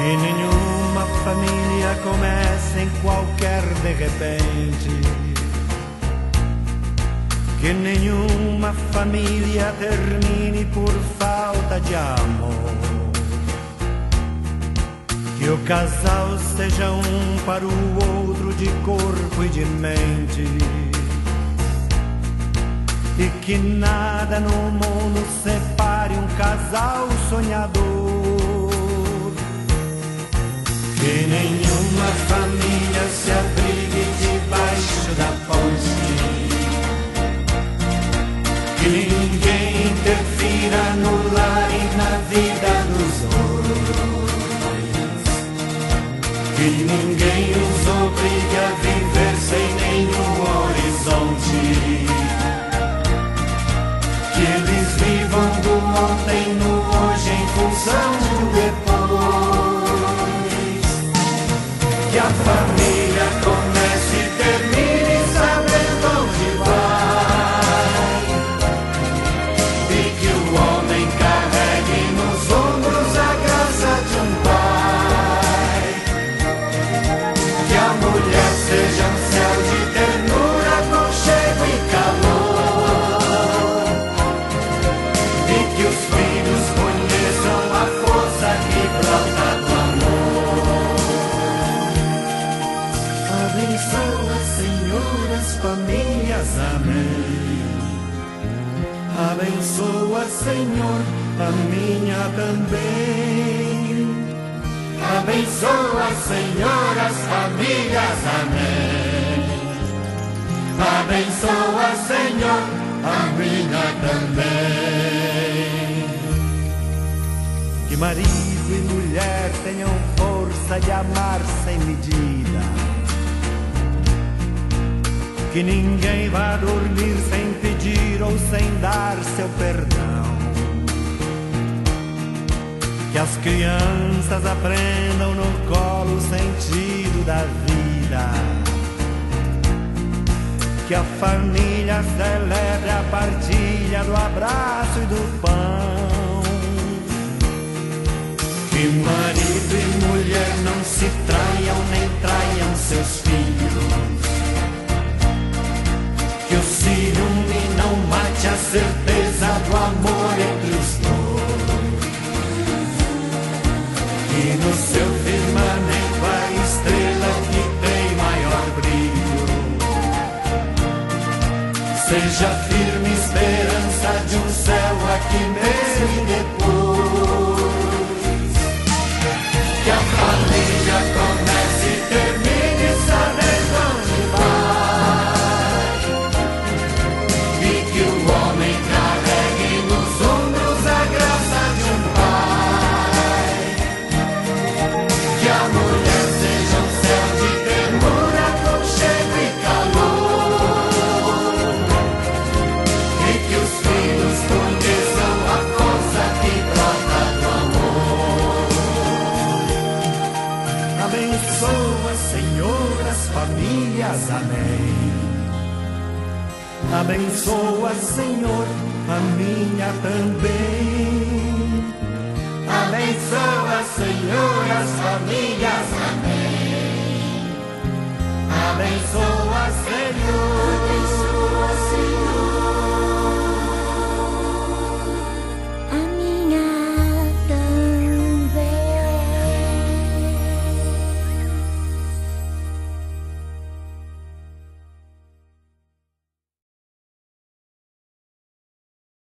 Que nenhuma família comece em qualquer de repente. Que nenhuma família termine por falta de amor. Que o casal seja um para o outro de corpo e de mente. E que nada no mundo separe um casal sonhador. Que nenhuma família se abrigue debaixo da ponte. Que ninguém interfira no lar e na vida dos dois. Que ninguém os obrigue a viver sem nenhum horizonte. Que eles vivam do ontem no hoje em função do depois. Que a família comece e termine sabendo onde vai. E que o homem carregue nos ombros a graça de um pai. Que a mulher seja um céu de ternura, aconchego e calor. E que os filhos conheçam a força que brota do amor. Abençoa, Senhor, as famílias, amém. Abençoa, Senhor, a minha também. Abençoa, Senhor, as famílias, amém. Abençoa, Senhor, a minha também. Que marido e mulher tenham força de amar sem medida. Que ninguém vá dormir sem pedir ou sem dar seu perdão. Que as crianças aprendam no colo o sentido da vida. Que a família celebre a partilha do abraço e do pão. Que marido e mulher não se traiam nem traiam seus filhos. Que o ciúme não mate a certeza do amor entre os dois. Que no seu firmamento a estrela que tem maior brilho seja firme esperança de um céu aqui mesmo e depois. Que a família comece e termine sabendo onde vai. E que o homem carregue nos ombros a graça de um pai. Que a mulher seja um céu de ternura, aconchego e calor. E que os filhos conheçam a força que brota do amor. Abençoa, Senhor, as famílias, amém. Abençoa, Senhor, a minha também. Abençoa, Senhor, as famílias, amém. Abençoa, Senhor.